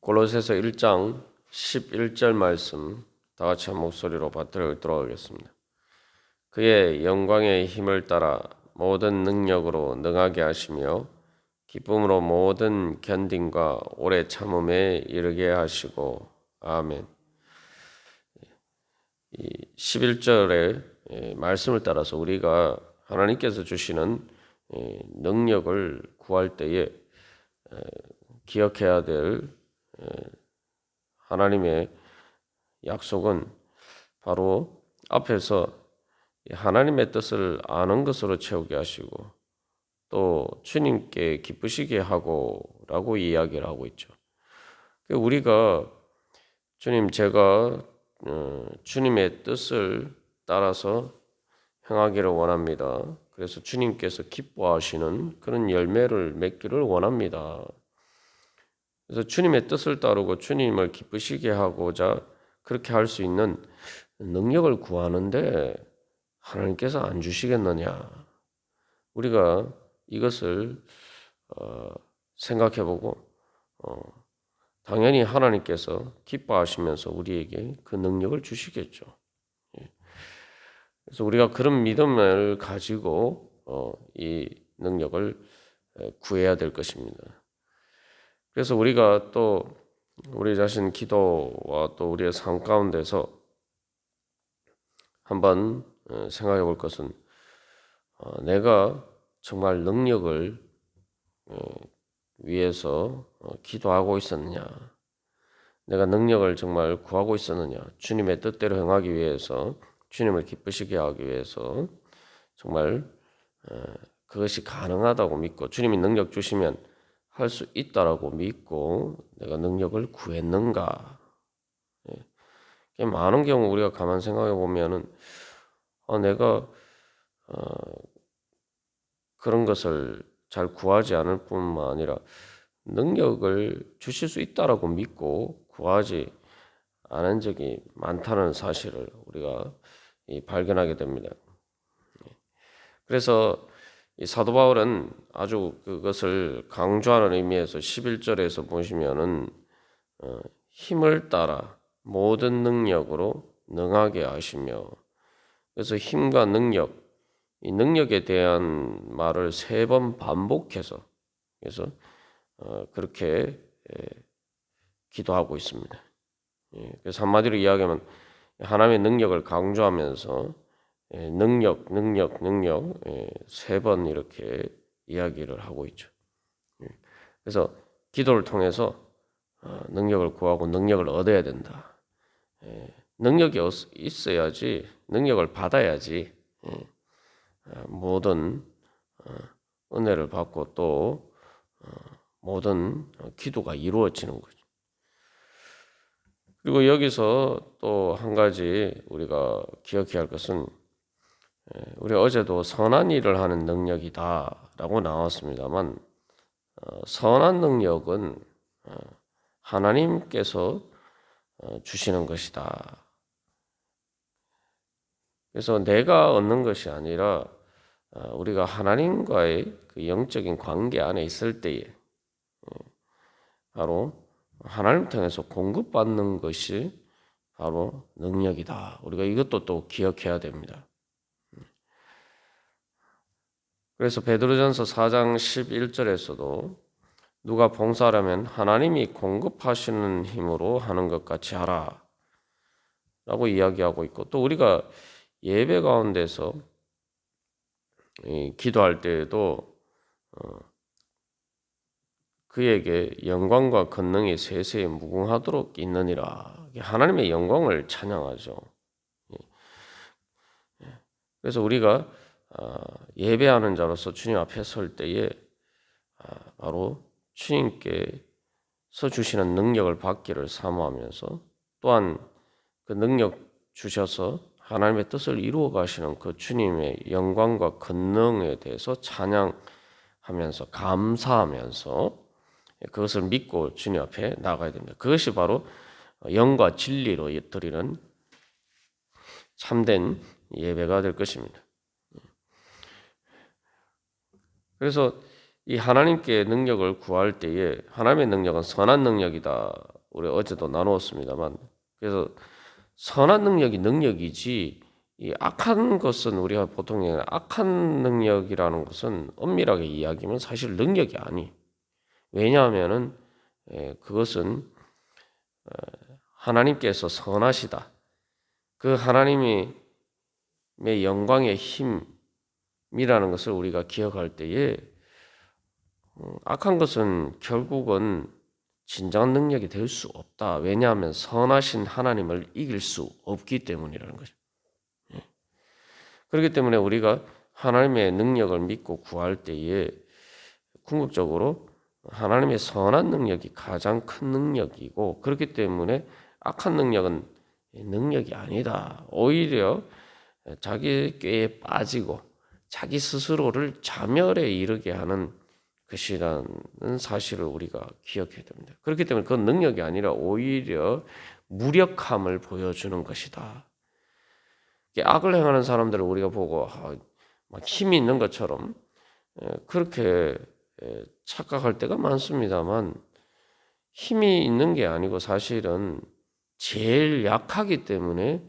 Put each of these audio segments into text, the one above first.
골로새서 1장 11절 말씀 다 같이 한 목소리로 받들도록 하겠습니다. 그의 영광의 힘을 따라 모든 능력으로 능하게 하시며 기쁨으로 모든 견딤과 오래 참음에 이르게 하시고 아멘. 이 11절의 말씀을 따라서 우리가 하나님께서 주시는 능력을 구할 때에 기억해야 될 하나님의 약속은 바로 앞에서 하나님의 뜻을 아는 것으로 채우게 하시고 또 주님께 기쁘시게 하고라고 이야기를 하고 있죠. 우리가 주님 제가 주님의 뜻을 따라서 행하기를 원합니다. 그래서 주님께서 기뻐하시는 그런 열매를 맺기를 원합니다. 그래서 주님의 뜻을 따르고 주님을 기쁘시게 하고자 그렇게 할 수 있는 능력을 구하는데 하나님께서 안 주시겠느냐? 우리가 이것을 생각해보고 당연히 하나님께서 기뻐하시면서 우리에게 그 능력을 주시겠죠. 그래서 우리가 그런 믿음을 가지고 이 능력을 구해야 될 것입니다. 그래서 우리가 또 우리 자신 기도와 또 우리의 삶 가운데서 한번 생각해 볼 것은 내가 정말 능력을 위해서 기도하고 있었느냐, 내가 능력을 정말 구하고 있었느냐, 주님의 뜻대로 행하기 위해서 주님을 기쁘시게 하기 위해서 정말 그것이 가능하다고 믿고 주님이 능력 주시면 할 수 있다라고 믿고 내가 능력을 구했는가? 많은 경우 우리가 가만 생각해 보면은 내가 그런 것을 잘 구하지 않을 뿐만 아니라 능력을 주실 수 있다라고 믿고 구하지 않은 적이 많다는 사실을 우리가 발견하게 됩니다. 그래서 이 사도 바울은 아주 그것을 강조하는 의미에서 11절에서 보시면은 힘을 따라 모든 능력으로 능하게 하시며, 그래서 힘과 능력, 이 능력에 대한 말을 3번 반복해서 그래서 그렇게 기도하고 있습니다. 그래서 한마디로 이야기하면 하나님의 능력을 강조하면서 능력 3번 이렇게 이야기를 하고 있죠. 그래서 기도를 통해서 능력을 구하고 능력을 얻어야 된다. 능력이 있어야지, 능력을 받아야지 모든 은혜를 받고 또 모든 기도가 이루어지는 거죠. 그리고 여기서 또 한 가지 우리가 기억해야 할 것은 우리 어제도 선한 일을 하는 능력이다라고 나왔습니다만 선한 능력은 하나님께서 주시는 것이다. 그래서 내가 얻는 것이 아니라 우리가 하나님과의 그 영적인 관계 안에 있을 때에 바로 하나님 통해서 공급받는 것이 바로 능력이다. 우리가 이것도 또 기억해야 됩니다. 그래서 베드로전서 4장 11절에서도 누가 봉사하려면 하나님이 공급하시는 힘으로 하는 것 같이 하라 라고 이야기하고 있고, 또 우리가 예배 가운데서 기도할 때에도 그에게 영광과 권능이 세세에 무궁하도록 있느니라, 하나님의 영광을 찬양하죠. 그래서 우리가 예배하는 자로서 주님 앞에 설 때에 바로 주님께서 주시는 능력을 받기를 사모하면서 또한 그 능력 주셔서 하나님의 뜻을 이루어 가시는 그 주님의 영광과 권능에 대해서 찬양하면서 감사하면서 그것을 믿고 주님 앞에 나가야 됩니다. 그것이 바로 영과 진리로 드리는 참된 예배가 될 것입니다. 그래서 이 하나님께 능력을 구할 때에 하나님의 능력은 선한 능력이다. 우리 어제도 나누었습니다만 그래서 선한 능력이 능력이지 이 악한 것은 우리가 보통 악한 능력이라는 것은 엄밀하게 이야기하면 사실 능력이 아니. 왜냐하면은 그것은 하나님께서 선하시다. 그 하나님의 영광의 힘이라는 것을 우리가 기억할 때에 악한 것은 결국은 진정한 능력이 될 수 없다. 왜냐하면 선하신 하나님을 이길 수 없기 때문이라는 거죠. 그렇기 때문에 우리가 하나님의 능력을 믿고 구할 때에 궁극적으로 하나님의 선한 능력이 가장 큰 능력이고 그렇기 때문에 악한 능력은 능력이 아니다. 오히려 자기 꾀에 빠지고 자기 스스로를 자멸에 이르게 하는 것이라는 사실을 우리가 기억해야 됩니다. 그렇기 때문에 그건 능력이 아니라 오히려 무력함을 보여주는 것이다. 악을 행하는 사람들을 우리가 보고 막 힘이 있는 것처럼 그렇게 착각할 때가 많습니다만 힘이 있는 게 아니고 사실은 제일 약하기 때문에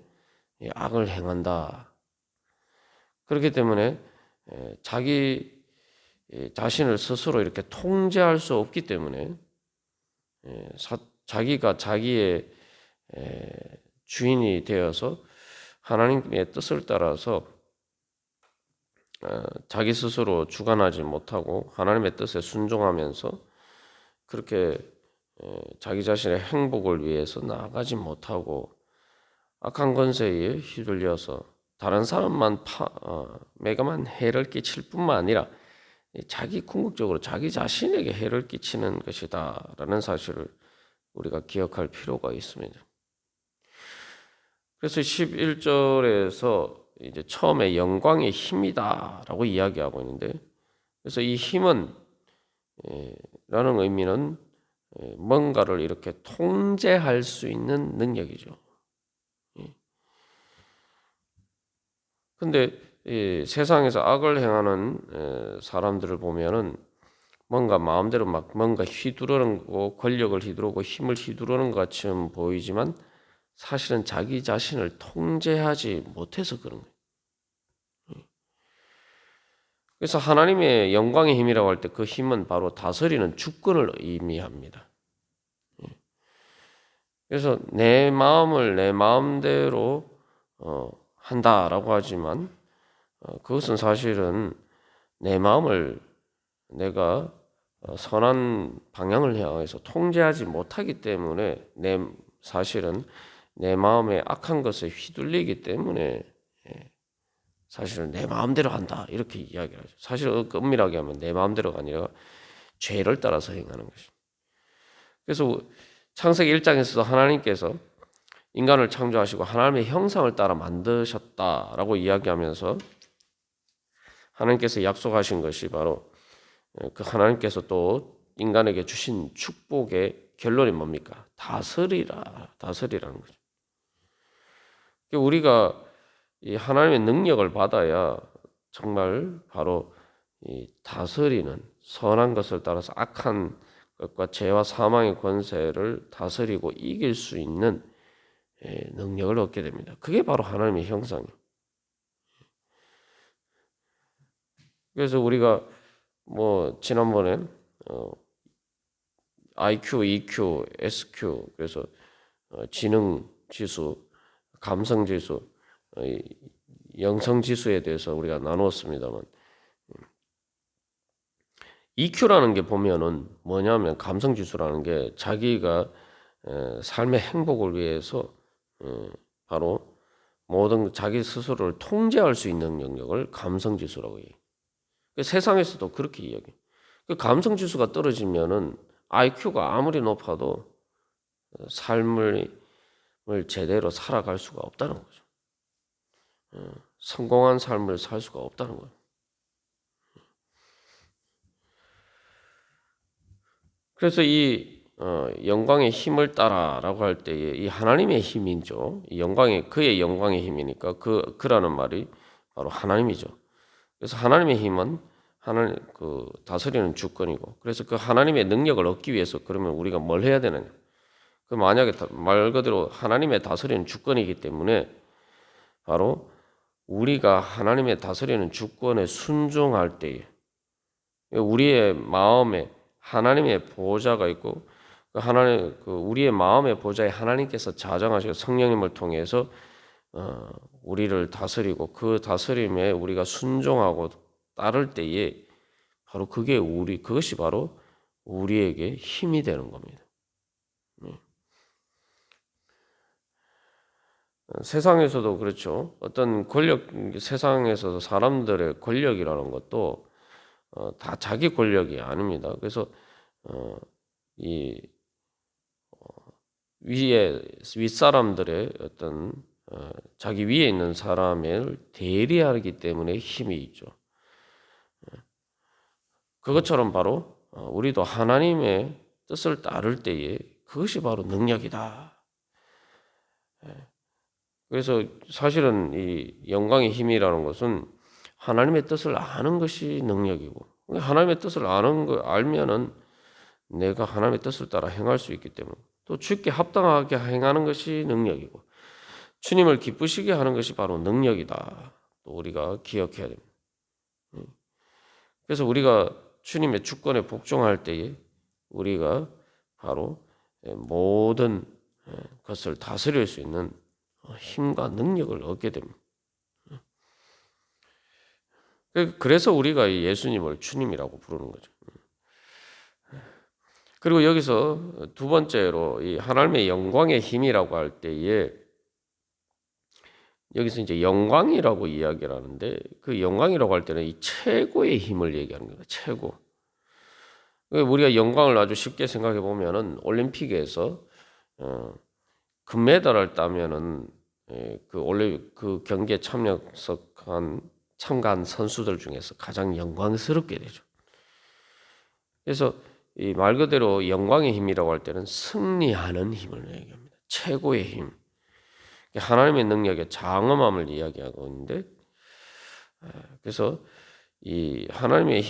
악을 행한다. 그렇기 때문에 자기 자신을 스스로 이렇게 통제할 수 없기 때문에 자기가 자기의 주인이 되어서 하나님의 뜻을 따라서 자기 스스로 주관하지 못하고 하나님의 뜻에 순종하면서 그렇게 자기 자신의 행복을 위해서 나아가지 못하고 악한 권세에 휘둘려서 다른 사람만 매가만 해를 끼칠 뿐만 아니라 자기 궁극적으로 자기 자신에게 해를 끼치는 것이다라는 사실을 우리가 기억할 필요가 있습니다. 그래서 11절에서 이제 처음에 영광의 힘이다라고 이야기하고 있는데, 그래서 이 힘은 라는 의미는 뭔가를 이렇게 통제할 수 있는 능력이죠. 근데 세상에서 악을 행하는 사람들을 보면은 뭔가 마음대로 막 뭔가 휘두르는 거, 권력을 휘두르고 힘을 휘두르는 것 같이 보이지만 사실은 자기 자신을 통제하지 못해서 그런 거예요. 그래서 하나님의 영광의 힘이라고 할 때 그 힘은 바로 다스리는 주권을 의미합니다. 그래서 내 마음을 내 마음대로 한다라고 하지만 그것은 사실은 내 마음을 내가 선한 방향을 향해서 통제하지 못하기 때문에 사실은 내 마음에 악한 것에 휘둘리기 때문에 사실은 내 마음대로 한다 이렇게 이야기를 하죠. 사실 엄밀하게 하면 내 마음대로가 아니라 죄를 따라서 행하는 것입니다. 그래서 창세기 1장에서도 하나님께서 인간을 창조하시고 하나님의 형상을 따라 만드셨다라고 이야기하면서 하나님께서 약속하신 것이 바로 그 하나님께서 또 인간에게 주신 축복의 결론이 뭡니까? 다스리라는 거죠. 우리가 이 하나님의 능력을 받아야 정말 바로 이 다스리는 선한 것을 따라서 악한 것과 죄와 사망의 권세를 다스리고 이길 수 있는 능력을 얻게 됩니다. 그게 바로 하나님의 형상이에요. 그래서 우리가 뭐 지난번에 IQ, EQ, SQ 그래서 지능 지수, 감성 지수, 영성 지수에 대해서 우리가 나누었습니다만 EQ라는 게 보면은 뭐냐면 감성 지수라는 게 자기가 삶의 행복을 위해서 바로 모든 자기 스스로를 통제할 수 있는 능력을 감성 지수라고 해요. 세상에서도 그렇게 이야기해요. 그 감성 지수가 떨어지면은 IQ가 아무리 높아도 삶을 제대로 살아갈 수가 없다는 거죠. 성공한 삶을 살 수가 없다는 거예요. 그래서 이 영광의 힘을 따라라고 할 때에 이 하나님의 힘이죠. 그의 영광의 힘이니까 그라는 말이 바로 하나님이죠. 그래서 하나님의 힘은 하나님 그 다스리는 주권이고, 그래서 그 하나님의 능력을 얻기 위해서 그러면 우리가 뭘 해야 되느냐? 그 만약에 말 그대로 하나님의 다스리는 주권이기 때문에 바로 우리가 하나님의 다스리는 주권에 순종할 때에 우리의 마음에 하나님의 보호자가 있고, 그 하나님 그 우리의 마음의 보호자에 하나님께서 자정하시고 성령님을 통해서 우리를 다스리고, 그 다스림에 우리가 순종하고 따를 때에 바로 그것이 바로 우리에게 힘이 되는 겁니다. 세상에서도 그렇죠. 어떤 세상에서도 사람들의 권력이라는 것도 다 자기 권력이 아닙니다. 그래서 이 윗사람들의 어떤 자기 위에 있는 사람을 대리하기 때문에 힘이 있죠. 그것처럼 바로 우리도 하나님의 뜻을 따를 때에 그것이 바로 능력이다. 그래서 사실은 이 영광의 힘이라는 것은 하나님의 뜻을 아는 것이 능력이고, 하나님의 뜻을 알면은 내가 하나님의 뜻을 따라 행할 수 있기 때문에, 또 주께 합당하게 행하는 것이 능력이고, 주님을 기쁘시게 하는 것이 바로 능력이다. 또 우리가 기억해야 됩니다. 그래서 우리가 주님의 주권에 복종할 때에 우리가 바로 모든 것을 다스릴 수 있는 힘과 능력을 얻게 됩니다. 그래서 우리가 예수님을 주님이라고 부르는 거죠. 그리고 여기서 두 번째로 이 하나님의 영광의 힘이라고 할 때에 여기서 이제 영광이라고 이야기를 하는데, 그 영광이라고 할 때는 이 최고의 힘을 얘기하는 거예요. 최고. 우리가 영광을 아주 쉽게 생각해 보면은 올림픽에서 금메달을 따면은 그 경기에 참가한 선수들 중에서 가장 영광스럽게 되죠. 그래서 이 말 그대로 영광의 힘이라고 할 때는 승리하는 힘을 얘기합니다. 최고의 힘. 하나님의 능력의 장엄함을 이야기하고 있는데, 그래서 이 하나님의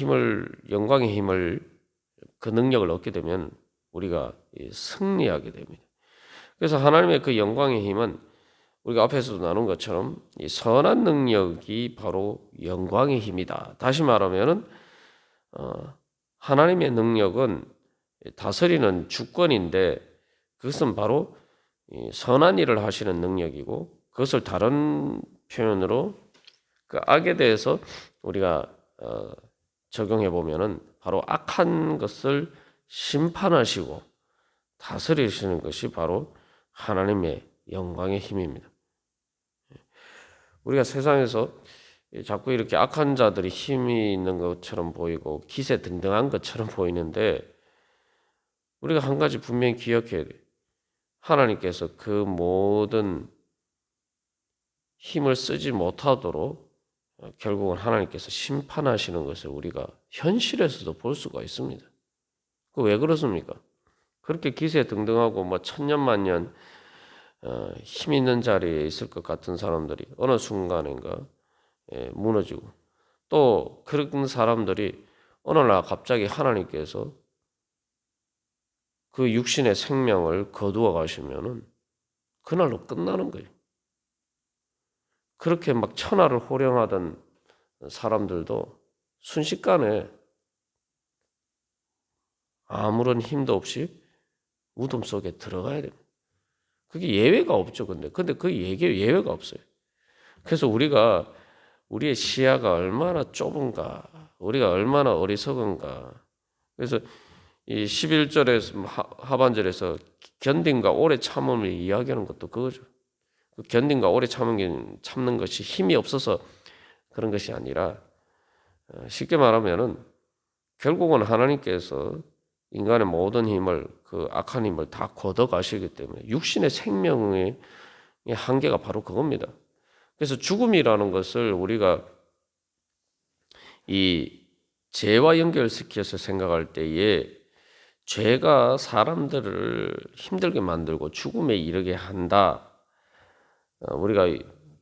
영광의 힘을, 그 능력을 얻게 되면 우리가 승리하게 됩니다. 그래서 하나님의 그 영광의 힘은 우리가 앞에서도 나눈 것처럼 이 선한 능력이 바로 영광의 힘이다. 다시 말하면은 하나님의 능력은 다스리는 주권인데, 그것은 바로 선한 일을 하시는 능력이고, 그것을 다른 표현으로 그 악에 대해서 우리가 적용해 보면은 바로 악한 것을 심판하시고 다스리시는 것이 바로 하나님의 영광의 힘입니다. 우리가 세상에서 자꾸 이렇게 악한 자들이 힘이 있는 것처럼 보이고 기세 등등한 것처럼 보이는데, 우리가 한 가지 분명히 기억해야 돼요. 하나님께서 그 모든 힘을 쓰지 못하도록 결국은 하나님께서 심판하시는 것을 우리가 현실에서도 볼 수가 있습니다. 그 왜 그렇습니까? 그렇게 기세 등등하고 뭐 천년만년 힘 있는 자리에 있을 것 같은 사람들이 어느 순간인가 무너지고, 또 그런 사람들이 어느 날 갑자기 하나님께서 그 육신의 생명을 거두어 가시면은 그날로 끝나는 거예요. 그렇게 막 천하를 호령하던 사람들도 순식간에 아무런 힘도 없이 무덤 속에 들어가야 됩니다. 그게 예외가 없죠. 근데 그 예외가 없어요. 그래서 우리의 시야가 얼마나 좁은가, 우리가 얼마나 어리석은가. 그래서 이 11절에서 하반절에서 견딤과 오래 참음을 이야기하는 것도 그거죠. 그 견딤과 오래 참는 것이 힘이 없어서 그런 것이 아니라, 쉽게 말하면은 결국은 하나님께서 인간의 모든 힘을, 그 악한 힘을 다 걷어 가시기 때문에 육신의 생명의 한계가 바로 그겁니다. 그래서 죽음이라는 것을 우리가 이 죄와 연결시켜서 생각할 때에, 죄가 사람들을 힘들게 만들고 죽음에 이르게 한다. 우리가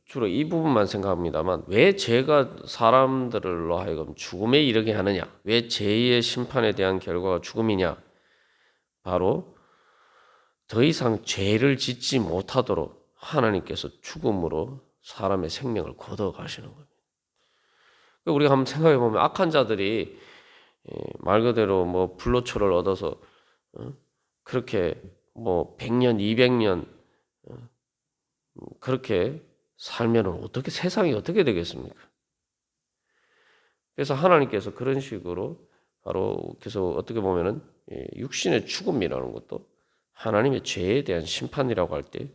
주로 이 부분만 생각합니다만 왜 죄가 사람들로 하여금 죽음에 이르게 하느냐? 왜 죄의 심판에 대한 결과가 죽음이냐? 바로 더 이상 죄를 짓지 못하도록 하나님께서 죽음으로 사람의 생명을 걷어 가시는 겁니다. 우리가 한번 생각해 보면 악한 자들이 말 그대로 뭐 불로초를 얻어서 그렇게 뭐 100년, 200년 그렇게 살면 어떻게 세상이 어떻게 되겠습니까? 그래서 하나님께서 그런 식으로 바로 그래서 어떻게 보면은 육신의 죽음이라는 것도 하나님의 죄에 대한 심판이라고 할 때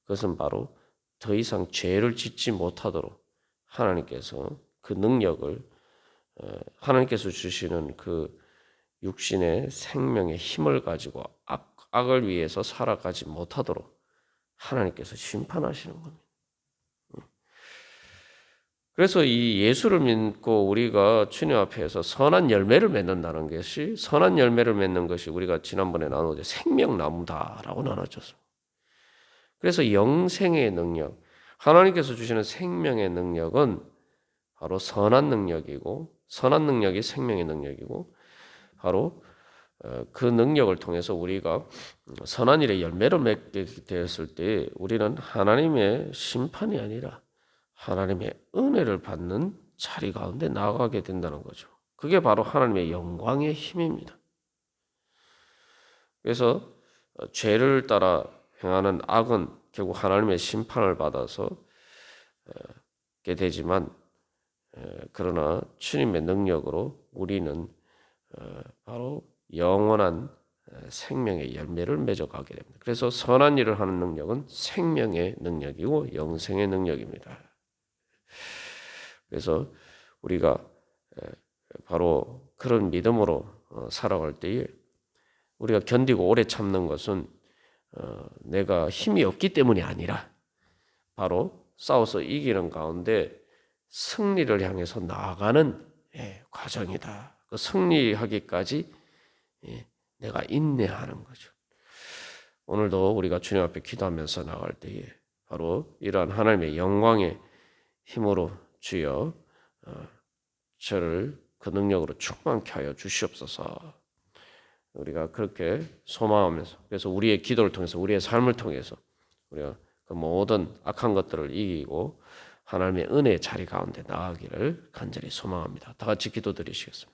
그것은 바로 더 이상 죄를 짓지 못하도록 하나님께서 그 능력을 하나님께서 주시는 그 육신의 생명의 힘을 가지고 악을 위해서 살아가지 못하도록 하나님께서 심판하시는 겁니다. 그래서 이 예수를 믿고 우리가 주님 앞에서 선한 열매를 맺는다는 것이 선한 열매를 맺는 것이 우리가 지난번에 나누었죠. 생명나무다라고 나눠졌습니다. 그래서 영생의 능력, 하나님께서 주시는 생명의 능력은 바로 선한 능력이고 선한 능력이 생명의 능력이고 바로 그 능력을 통해서 우리가 선한 일의 열매를 맺게 되었을 때 우리는 하나님의 심판이 아니라 하나님의 은혜를 받는 자리 가운데 나아가게 된다는 거죠. 그게 바로 하나님의 영광의 힘입니다. 그래서 죄를 따라 행하는 악은 결국 하나님의 심판을 받아서 게 되지만 그러나 주님의 능력으로 우리는 바로 영원한 생명의 열매를 맺어가게 됩니다. 그래서 선한 일을 하는 능력은 생명의 능력이고 영생의 능력입니다. 그래서 우리가 바로 그런 믿음으로 살아갈 때에 우리가 견디고 오래 참는 것은 내가 힘이 없기 때문이 아니라 바로 싸워서 이기는 가운데 승리를 향해서 나아가는 과정이다. 그 승리하기까지 내가 인내하는 거죠. 오늘도 우리가 주님 앞에 기도하면서 나갈 때에 바로 이러한 하나님의 영광의 힘으로 주여 저를 그 능력으로 충만케 하여 주시옵소서. 우리가 그렇게 소망하면서 그래서 우리의 기도를 통해서 우리의 삶을 통해서 우리가 그 모든 악한 것들을 이기고 하나님의 은혜의 자리 가운데 나아가기를 간절히 소망합니다. 다 같이 기도드리시겠습니다.